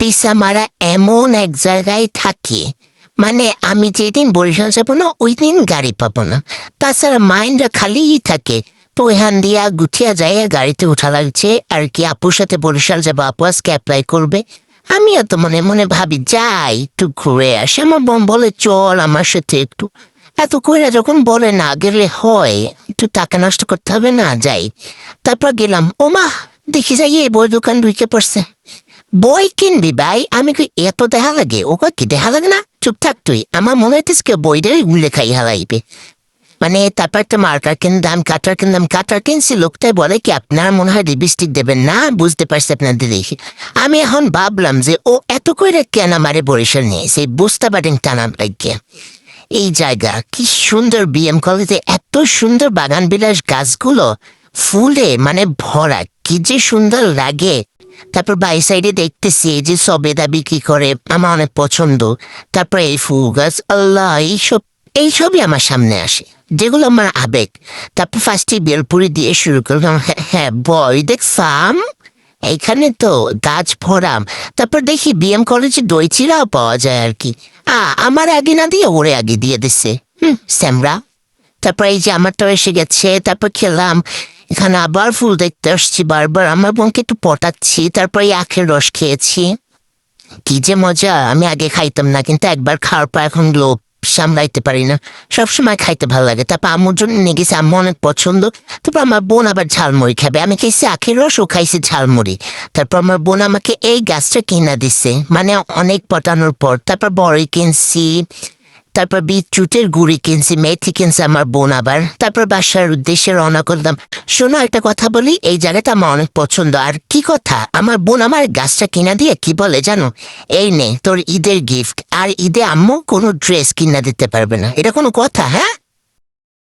পিসা মারা এমন এক জায়গায় থাকে, মানে আমি যেদিন বরিশাল যাবো না ওই দিন গাড়ি পাবো না। তাছাড়া মাইন্ডটা খালিই থাকে। তো এখান দিয়া গুছিয়া যায় গাড়িতে উঠা লাগছে আর কি, আপুর সাথে বরিশাল যাবো, আপু আজকে অ্যাপ্লাই করবে। আমিও তো মনে মনে ভাবি যাই একটু ঘুরে আসি। আমার বোন বলে চল আমার সাথে একটু। এত কইরা যখন বলে না গেলে হয়, একটু টাকা নষ্ট করতে হবে না, যাই। তারপর গেলাম, ওমা দেখি যাই এই বই দোকান ঢুকে পড়ছে। বই কিনবি ভাই? আমি কি এত দেখা লাগে? ওকে কি দেখা লাগে না? চুপ থাক তুই। আমার মনে হইতেছে কেউ বইটাই লেখাই হারাইবে। মানে তারপর একটা মার্কার কিনলাম, কাটার কিনছি। লোকটাই বলে কি আপনার মনে হয় লিপস্টিক দেবেন না, বুঝতে পারছি আপনাদের দেখি। আমি এখন ভাবলাম যে ও এত করে কেন আমারে বরিশাল নিয়ে সেই বুঝতে পারেন টানার লাগে। এই জায়গা কি সুন্দর, বিএম কলেজে এত সুন্দর বাগান বিলাস, গাছগুলো ফুলে মানে ভরা, কি যে সুন্দর লাগে। তারপর বাই সাইডে দেখতেছি এই যে সবেদা বিক্রি করে, আমার অনেক পছন্দ। তারপর এই ফুল গাছ, আল্লাহ, এইসবই আমার সামনে আসে, যেগুলো আমার আবেগ। তারপর ফার্স্টে বেলপুরি দিয়ে শুরু করলাম, হ্যাঁ হ্যাঁ বই দেখছাম এইখানে তো গাছ ভরাম। তারপর দেখি বিএম কলেজে দই চিড়াও পাওয়া যায় আর কি। আমার আগে না দিয়ে ওরে আগে দিয়ে দিচ্ছে, স্যামরা। তারপর এই যে আমারটাও এসে গেছে, তারপর খেলাম। এখানে আবার ফুল দেখতে আসছি বারবার, আমার বোনকে একটু পটাচ্ছি। তারপর এই আখের রস খেয়েছি, কি যে মজা। আমি আগে খাইতাম না, কিন্তু একবার খাওয়ার পর এখন লোভ সামলাইতে পারি না, সবসময় খাইতে ভালো লাগে। তারপর আম্মুর জন্য নিয়ে গেছি, আম্মু অনেক পছন্দ। তারপর আমার বোন আবার ঝালমুড়ি খাবে, আমি খেয়েছি আখের রস, ও খাইছি ঝালমুড়ি। তারপর আমার বোন আমাকে এই গাছটা কিনা দিছে, মানে অনেক পটানোর পর। তারপর বড়ই কিনছি, তারপর বিটরুটের গুড়ি কিনছি, মেথি কিনছে আমার বোন আবার। তারপর বাসার উদ্দেশ্যে রওনা করলাম। শোনো একটা কথা বলি, এই জায়গাটা আমার অনেক পছন্দ। আর কি কথা, আমার বোন আমার গাছটা কিনা দিয়ে কি বলে জানো, এই নে তোর ঈদের গিফট। আর ঈদে আম্মু কোনো ড্রেস কিনা দিতে পারবে না, এটা কোনো কথা? হ্যাঁ,